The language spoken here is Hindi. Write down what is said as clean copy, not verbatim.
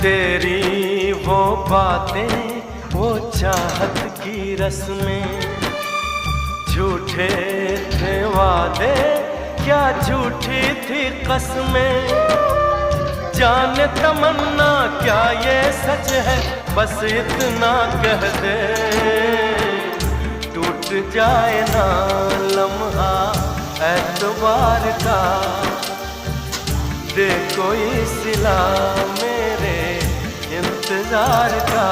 तेरी वो बातें, वो चाहत की रस्में, झूठे थे वादे, क्या झूठी थी कसमें। जाने तमन्ना क्या ये सच है, बस इतना कह दे, टूट जाए ना लम्हा एतबार का, दे कोई सिला मेरे इंतजार का।